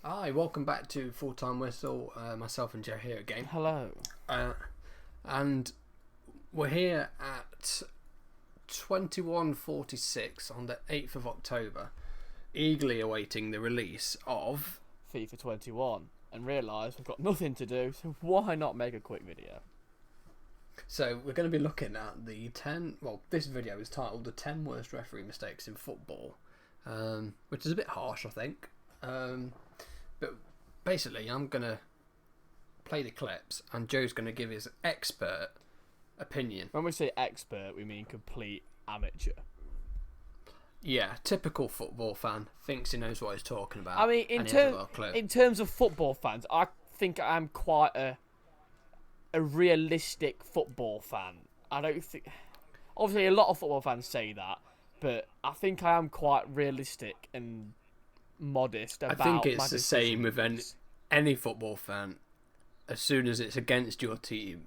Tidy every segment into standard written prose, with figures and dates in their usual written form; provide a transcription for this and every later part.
Hi, welcome back to Full Time Whistle. Myself and Joe here again. Hello. And we're here at 21:46 on the 8th of October, eagerly awaiting the release of FIFA 21 and realise we've got nothing to do, so why not make a quick video? So we're going to be looking at the 10. Well, this video is titled "The 10 Worst Referee Mistakes in Football," which is a bit harsh, I think. But basically, I'm going to play the clips, and Joe's going to give his expert opinion. When we say expert, we mean complete amateur. Yeah, typical football fan thinks he knows what he's talking about. I mean, and he hasn't got a clue. in terms of football fans, I think I'm quite a realistic football fan. I don't think... Obviously, a lot of football fans say that, but I think I am quite realistic and modest about I think my it's the same with decisions. any football fan. As soon as it's against your team,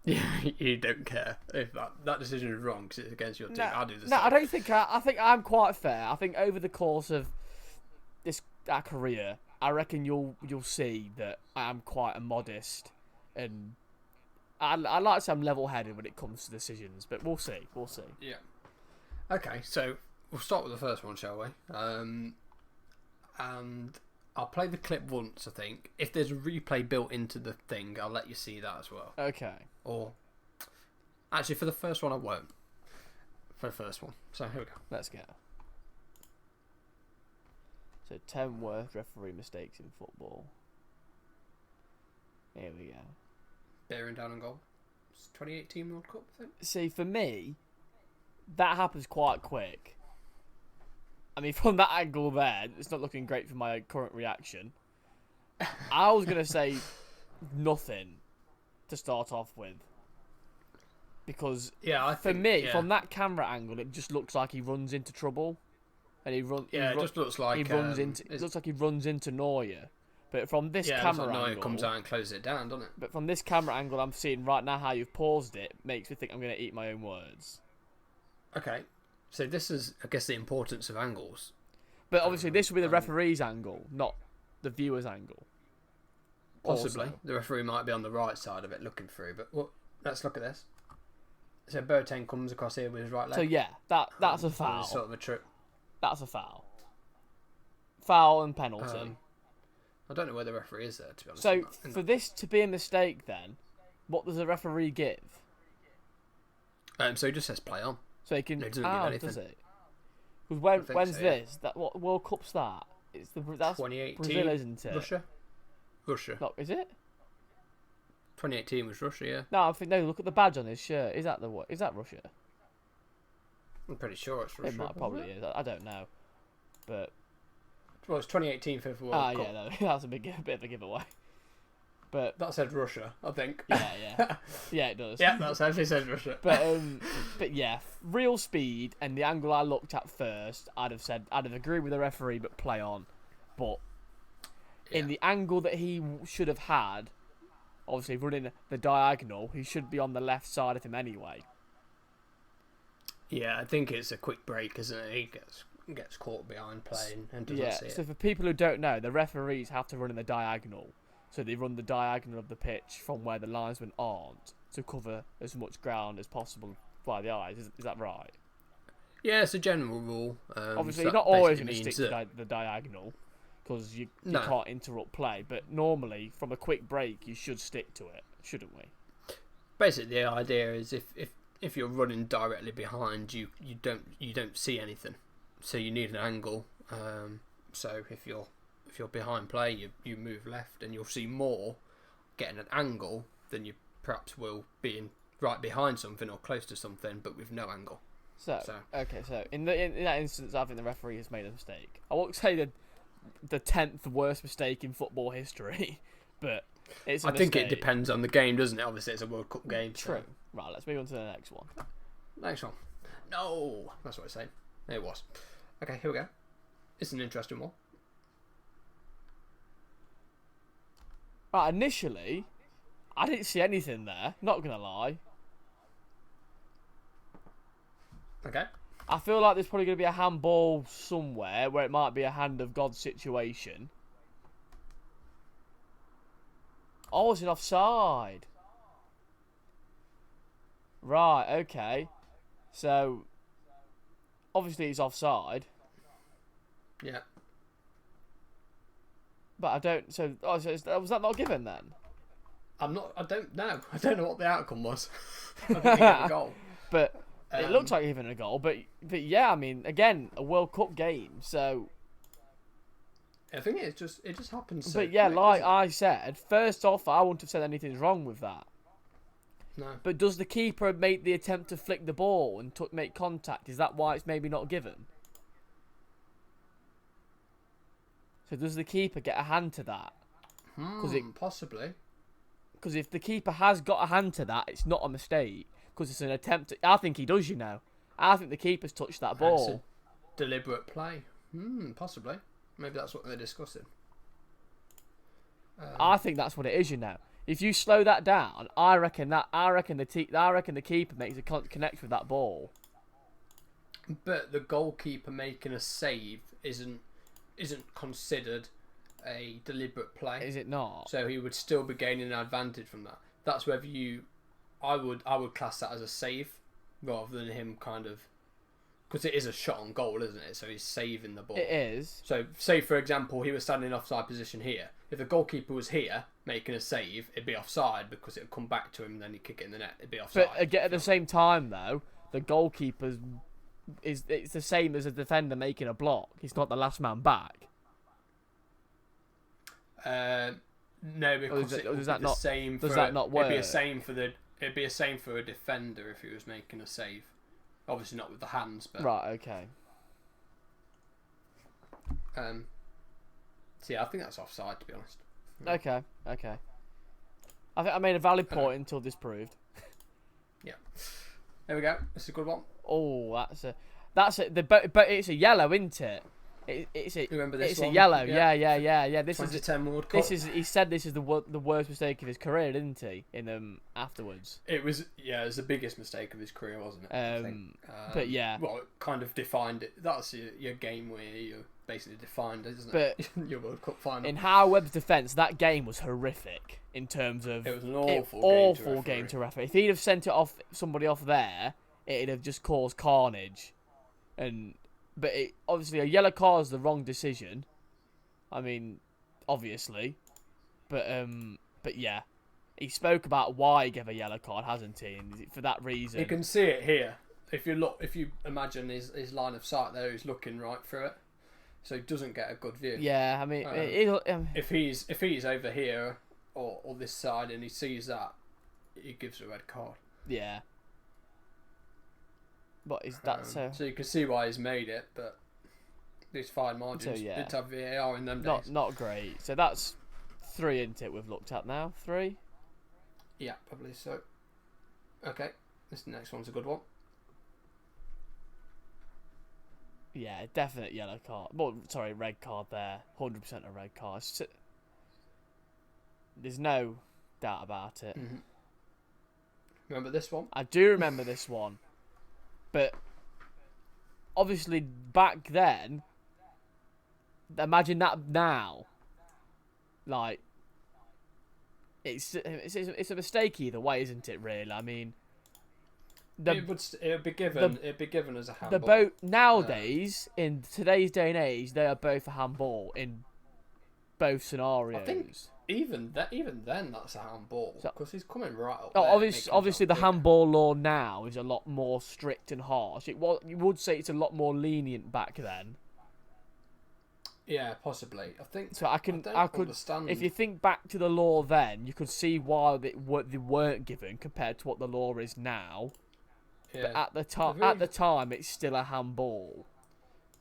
you don't care if that decision is wrong because it's against your team. I'll do the same. I don't think I think I'm quite fair. I think over the course of our career, I reckon you'll see that I am quite a modest, and I like to say I'm level-headed when it comes to decisions. But we'll see. Yeah. Okay, so we'll start with the first one, shall we? And I'll play the clip once, I think. If there's a replay built into the thing, I'll let you see that as well. Okay. Or actually, for the first one, I won't. For the first one. So here we go. Let's go. So 10 worst referee mistakes in football. Here we go. Bearing down on goal. It's 2018 World Cup, I think. See, for me, that happens quite quick. I mean, from that angle there, it's not looking great for my current reaction. I was going to say nothing to start off with. Because for me, from that camera angle, it just looks like he runs into trouble. And it just looks like he runs into. It looks like he runs into Neuer. But from this camera Neuer angle, comes out and closes it down, doesn't it? But from this camera angle, I'm seeing right now how you've paused it makes me think I'm going to eat my own words. Okay, so this is, I guess, the importance of angles. But obviously, this will be the referee's angle, not the viewer's angle. Possibly, Also. the referee might be on the right side of it, looking through. But let's look at this. So Boateng comes across here with his right leg. So yeah, that's a foul. Sort of a trip. That's a foul. Foul and penalty. I don't know where the referee is there, to be honest. So for this to be a mistake, then, what does the referee give? So he just says play on. So he can. No, he doesn't give anything. Does it? Because when's so, yeah. this? What World Cup's that? That's 2018. Brazil, isn't it? Russia. No, is it? 2018 was Russia, yeah. No, I think no. Look at the badge on his shirt. Is that Is that Russia? I'm pretty sure it's Russia. It might probably is. I don't know, but well, it's 2018 FIFA World Cup. yeah, no, that's a bit of a giveaway. But that said Russia, I think. Yeah, it does. Yeah, that's actually said Russia. But yeah, real speed and the angle I looked at first, I'd have agreed with the referee, but play on. But in the angle that he should have had, obviously running the diagonal, he should be on the left side of him anyway. Yeah, I think it's a quick break, isn't it? He gets caught behind playing and doesn't see it. So for people who don't know, the referees have to run in the diagonal. So they run the diagonal of the pitch from where the linesmen aren't to cover as much ground as possible by the eyes. Is that right? Yeah, it's a general rule. Obviously, so you're not always going to means stick to the diagonal because you can't interrupt play. But normally, from a quick break, you should stick to it, shouldn't we? Basically, the idea is if you're running directly behind, you don't see anything, so you need an angle. So if you're behind play, you move left, and you'll see more getting an angle than you perhaps will being right behind something or close to something, but with no angle. So in that instance, I think the referee has made a mistake. I won't say the 10th worst mistake in football history, but it's a mistake. think it depends on the game, doesn't it? Obviously, it's a World Cup game. True. So. Right, let's move on to the next one. Next one. No, that's what I was saying. It was. Okay, here we go. It's an interesting one. Right, initially, I didn't see anything there. Not gonna lie. Okay. I feel like there's probably gonna be a handball somewhere where it might be a hand of God situation. Oh, it's an offside. Right, okay. So, obviously it's offside. Yeah. But I don't... So, was that not given then? I don't know. I don't know what the outcome was. I think he gave a goal. But it looks like even a goal. But yeah, I mean, again, a World Cup game, so... I think it just happens. But yeah, like I said, first off, I wouldn't have said anything's wrong with that. No. But does the keeper make the attempt to flick the ball and make contact? Is that why it's maybe not given? So does the keeper get a hand to that? Possibly. Because if the keeper has got a hand to that, it's not a mistake. Because it's an attempt. I think he does, I think the keeper's touched that ball. It's a deliberate play. Possibly. Maybe that's what they're discussing. I think that's what it is, If you slow that down, I reckon the keeper makes a connect with that ball. But the goalkeeper making a save isn't considered a deliberate play. Is it not? So he would still be gaining an advantage from that. That's whether I would class that as a save rather than him kind of, because it is a shot on goal, isn't it? So he's saving the ball. It is. So say for example he was standing in offside position here. If the goalkeeper was here making a save, it'd be offside because it would come back to him and then he'd kick it in the net. It'd be offside. But again, at the same time though, the goalkeeper it's the same as a defender making a block. He's not the last man back. No, because does that not work? It'd be a same for a defender if he was making a save. Obviously not with the hands, but right, okay. So yeah, I think that's offside to be honest. Okay. I think I made a valid point until disproved. Yeah. There we go. This is a good one. Oh, that's it. But it's a yellow, isn't it? It's a Remember this it's one? a yellow. Yeah. Yeah. This 2010 World Cup. He said this is the worst mistake of his career, didn't he? In afterwards. It was the biggest mistake of his career, wasn't it? I think. But yeah. Well, it kind of defined it. That's your game where you're basically defined, isn't it? But your World Cup final. In Howard Webb's defence, that game was horrific in terms of. It was an awful game to referee. If he'd have sent somebody off there, it'd have just caused carnage, But obviously a yellow card is the wrong decision. I mean, obviously, but yeah, he spoke about why he gave a yellow card, hasn't he? And for that reason, you can see it here. If you imagine his line of sight there, he's looking right through it, so he doesn't get a good view. Yeah, I mean, if he's over here or this side and he sees that, he gives a red card. Yeah. But is that so? So you can see why he's made it, but these fine margins. So, yeah. Didn't have VAR in them days. Not great. So that's 3, isn't it? We've looked at now 3. Yeah, probably so. Okay, this next one's a good one. Yeah, definite yellow card. Well, sorry, red card there. 100% a red card. There's no doubt about it. Mm-hmm. Remember this one? I do remember this one. But obviously back then, imagine that now. Like, it's a mistake either way, isn't it? Really, I mean, it would be given. It'd be given as a handball. The boat nowadays, in today's day and age, they are both a handball in both scenarios. I think even then, that's a handball because he's coming right up. Obviously, the handball law now is a lot more strict and harsh. You would say it's a lot more lenient back then. Yeah, possibly. I think so. I could understand. If you think back to the law then, you could see why they weren't given compared to what the law is now. Yeah. But at the time, it's still a handball.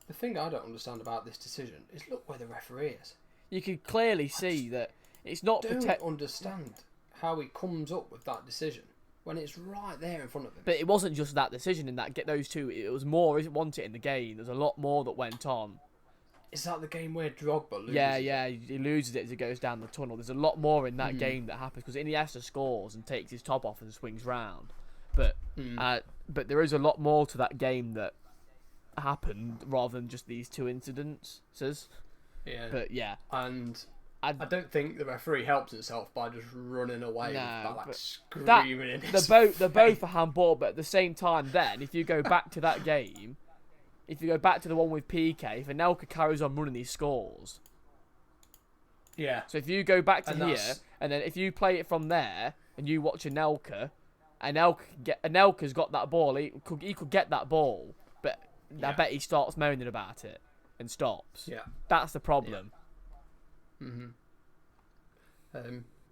The thing I don't understand about this decision is look where the referee is. You can clearly see that it's not. I don't understand how he comes up with that decision when it's right there in front of him. But it wasn't just that decision in that get those two. It was more. It wasn't it in the game. There's a lot more that went on. Is that the game where Drogba loses? Yeah, he loses it as he goes down the tunnel. There's a lot more in that game that happens because Iniesta scores and takes his top off and swings round. But there is a lot more to that game that happened rather than just these two incidents. Yeah. But yeah. And I don't think the referee helps himself by just running away No, with but screaming in his they're both a handball, but at the same time, then if you go back to that game, if you go back to the one with PK, if Anelka carries on running, he scores. Yeah. So if you go back to And here, that's- and then if you play it from there, and you watch Anelka's got that ball. He could get that ball, but I bet he starts moaning about it and stops. Yeah. That's the problem. But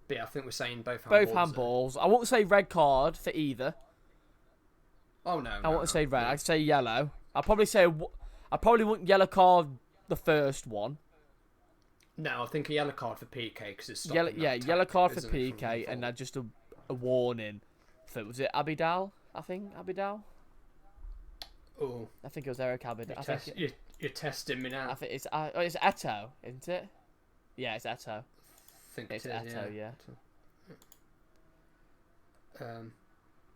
yeah, I think we're saying both handballs. Both handballs. I won't say red card for either. Oh no. I won't say red. I'd say yellow. I probably wouldn't yellow card the first one. No, I think a yellow card for PK because it's Yellow, stopping yeah, that yellow tap, card for isn't it, from PK, the and ball. just a warning. For, was it Abidal? I think Abidal. Oh, I think it was Eric Abidal. you're testing me now. I think it's Eto, isn't it? Yeah, it's Eto. I think It's it is, Eto, yeah.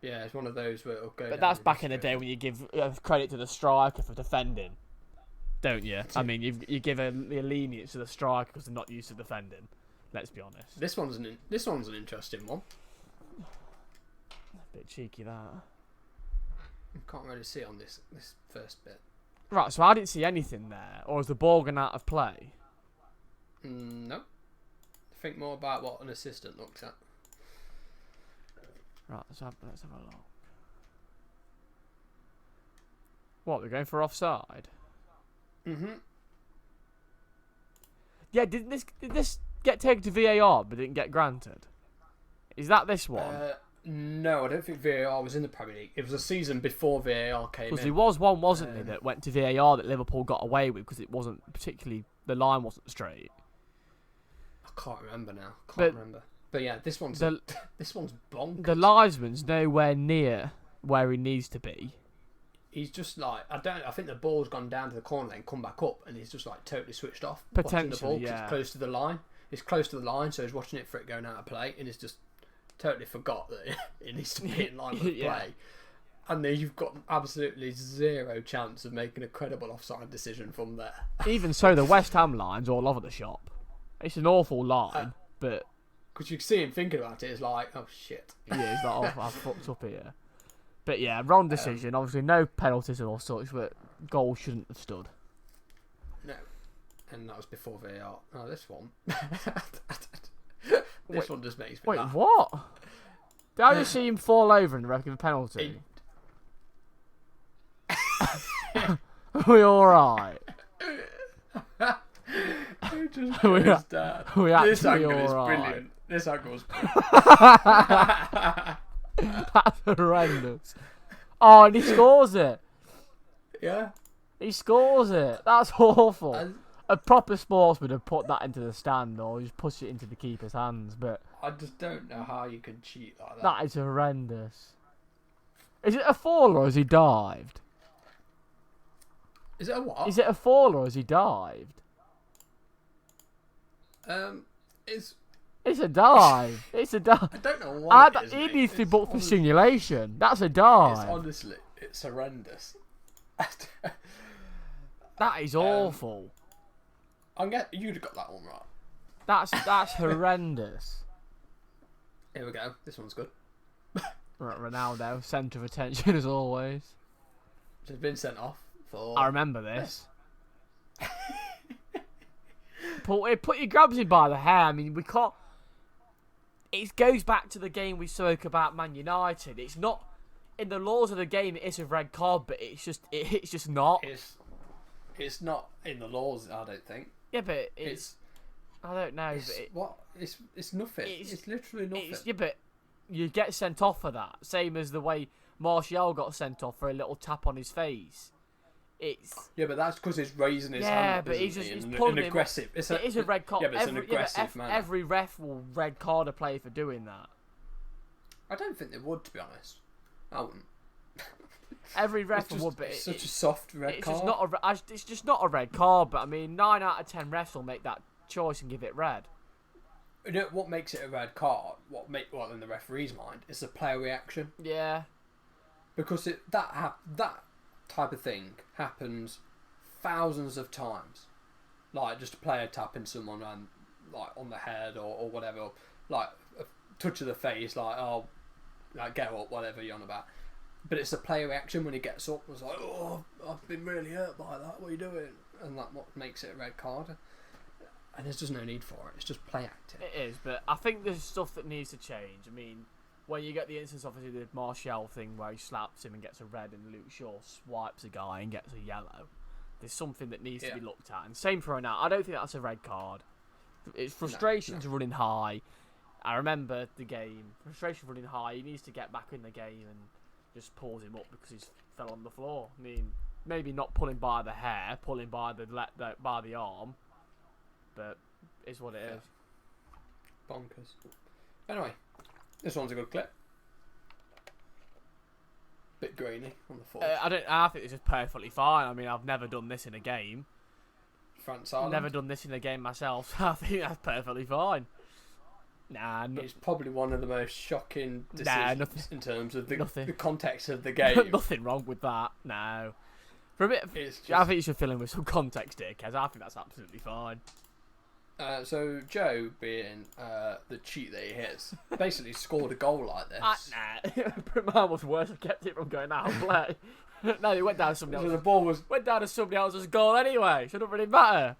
Yeah, it's one of those where it'll go. But down that's in back in the history. day when you give credit to the striker for defending, don't you? I mean, you give a lenience to the striker because they're not used to defending. Let's be honest. This one's an interesting one. A bit cheeky that. Can't really see on this first bit. Right, so I didn't see anything there, or is the ball gone out of play? No. Think more about what an assistant looks at. Right, let's have a look. What, we're going for offside? Yeah, did this get taken to VAR but didn't get granted? Is that this one? No, I don't think VAR was in the Premier League. It was a season before VAR came Because in. there was one, wasn't there, that went to VAR that Liverpool got away with because it wasn't particularly, the line wasn't straight. I can't remember now. But Remember. But yeah, this one's this one's bonkers. The linesman's nowhere near where he needs to be. He's just like I think the ball's gone down to the corner and come back up, and he's just like totally switched off. watching the Potentially, ball 'cause yeah. It's close to the line. It's close to the line, so he's watching it for it going out of play, and he's just totally forgot that it needs to be in line with Yeah. play. And then you've got absolutely zero chance of making a credible offside decision from there. Even so, the West Ham line's all over the shop. It's an awful line, but Because you can see him thinking about it, it's like, oh shit. yeah, he's like, oh, I've fucked up here. But yeah, wrong decision. Obviously, no penalties or such, but goal shouldn't have stood. No. And that was before VAR. Oh, this one. This one just makes me Wait, laugh. what? Did I just see him fall over and give a penalty? Are we alright? It just We goes are- down. we This actually angle is alright. brilliant. This angle's That's horrendous. Oh, and he scores it. yeah. He scores it. That's awful. And A proper sportsman would have put that into the stand or just push it into the keeper's hands, but I just don't know how you can cheat like that. that is horrendous. Is it a fall or has he dived? Is it a what? Is it a fall or has he dived? It's It's a dive. It's a dive. I don't know what it is, He mate. needs to be It's booked for honestly- simulation. That's a It's dive. honestly, it's horrendous. That is awful. You'd have got that one right. That's horrendous. Here we go. This one's good. Right, Ronaldo, centre of attention as always. She's been sent off for. I remember this. He grabs him by the hair. I mean, we can't. It goes back to the game we spoke about Man United. It's not in the laws of the game. It is a red card, but it's just not. It's not in the laws. I don't think. Yeah, but it's I don't know. It's But what? It's nothing. It's literally nothing. yeah, but you get sent off for that. Same as the way Martial got sent off for a little tap on his face. Yeah, but that's because he's raising his hand. Yeah, Up, but isn't he's just he? he's And pulling an him. aggressive. It is a red card. Yeah, but it's an aggressive man. Every ref will red card a player for doing that. I don't think they would, to be honest. I wouldn't. Every ref It's just, would, but it's such a soft red it's card. it's just not a red card. But I mean, 9 out of 10 refs will make that choice and give it red. You know what makes it a red card? What in the referee's mind is the player reaction, Yeah, because that type of thing happens thousands of times. Like just a player tapping someone and like on the head or whatever, like a touch of the face, like oh, like get up, whatever you're on about. But it's the player reaction when he gets up. Was like, oh, I've been really hurt by that. What are you doing? And that what makes it a red card. And there's just no need for it. It's just play acting. It is, but I think there's stuff that needs to change. I mean, when you get the instance, obviously, the Martial thing where he slaps him and gets a red, and Luke Shaw swipes a guy and gets a yellow. There's something that needs to be looked at. And same for Ronaldo. I don't think that's a red card. It's frustration's running high. I remember the game. Frustration running high. He needs to get back in the game and just pulls him up because he's fell on the floor. I mean, maybe not pulling by the hair, pulling by the arm, but it's what it is. Bonkers. Anyway, this one's a good clip. Bit grainy on the foot. I think this is perfectly fine. I mean, I've never done this in a game. France Ireland. Never done this in a game myself. So I think that's perfectly fine. Nah, it's probably one of the most shocking decisions in terms of the context of the game. Nothing wrong with that. No. For a bit, I think you should fill in with some context here, Kez. I think that's absolutely fine. So Joe, being the cheat that he is, basically scored a goal like this. Mine was worse. I kept it from going out of play. No, it went down to somebody else. So the ball went down to somebody else's goal anyway. Shouldn't really matter.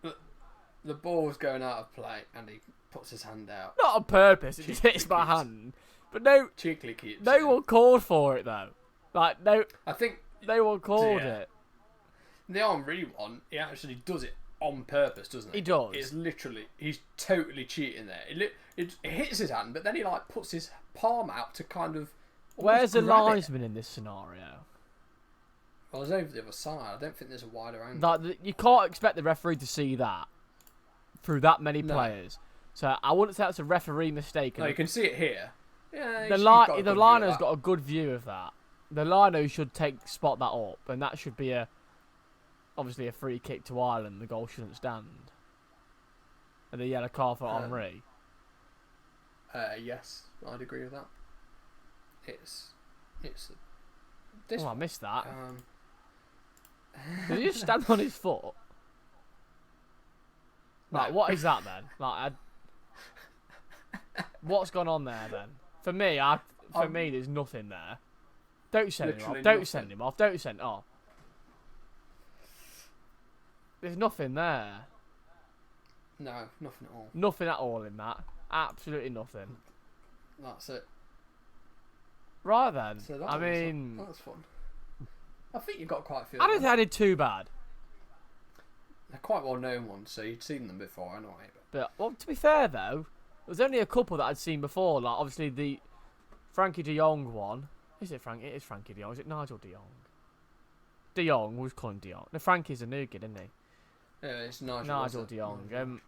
The ball was going out of play, and he puts his hand out. Not on purpose. It just hits my hand. But no, cheekily keeps. No one called for it though. Like no, I think no one called it. The Henry one, he actually does it on purpose, doesn't he? He does. It's literally, he's totally cheating there. It hits his hand, but then he like puts his palm out to kind of. Where's the linesman in this scenario? Well, it's over the other side. I don't think there's a wider angle. Like, you can't expect the referee to see that through that many players. So I wouldn't say that's a referee mistake. No, you can see it here. Yeah, the liner's got a good view of that. The liner should spot that up, and that should be obviously a free kick to Ireland. The goal shouldn't stand. And the yellow card for Henry. Yes, I'd agree with that. It's. I missed that. Did he just stand on his foot? Like, what is that then? Like, what's gone on there then? For me, there's nothing there. Don't send him off. Don't send him off. Don't send him off. There's nothing there. No, nothing at all. Nothing at all in that. Absolutely nothing. That's it. Right then. So that was fun. I think you got quite a few. I don't think I did too bad. They're quite well known ones, so you'd seen them before anyway. But well, to be fair though, there was only a couple that I'd seen before. Like obviously the Frankie De Jong one. Is it Frank? It is Frankie De Jong. Is it Nigel De Jong? De Jong. We'll call him De Jong. No, Frankie's a new kid, isn't he? Yeah, it's Nigel De Jong.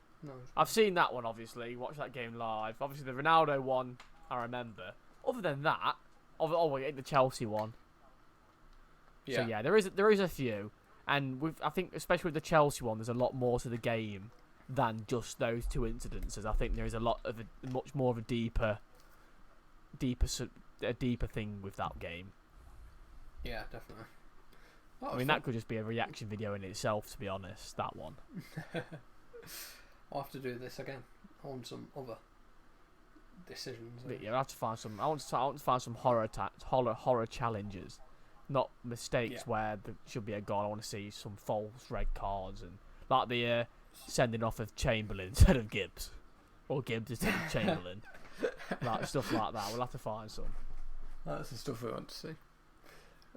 I've seen that one obviously. Watched that game live. Obviously the Ronaldo one, I remember. Other than that, the Chelsea one. Yeah. So yeah, there is a few, and I think especially with the Chelsea one, there's a lot more to the game than just those two incidences. I think there is a lot of much more of a deeper thing with that game. Yeah, definitely. I mean, that could just be a reaction video in itself, to be honest. That one. I'll have to do this again on some other decisions. But yeah, I have to find some. I want to find some horror challenges, not mistakes where there should be a goal. I want to see some false red cards and like the sending off of Chamberlain instead of Gibbs, or Gibbs instead of Chamberlain, like stuff like that. We'll have to find some. That's the stuff we want to see.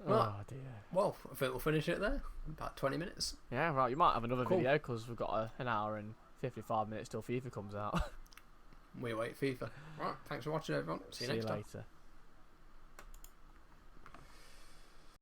Oh dear. Well, I think we'll finish it there. About 20 minutes. Yeah, right. You might have another video because we've got an hour and 55 minutes till FIFA comes out. We wait FIFA. Right. Thanks for watching, everyone. See you next time. Later.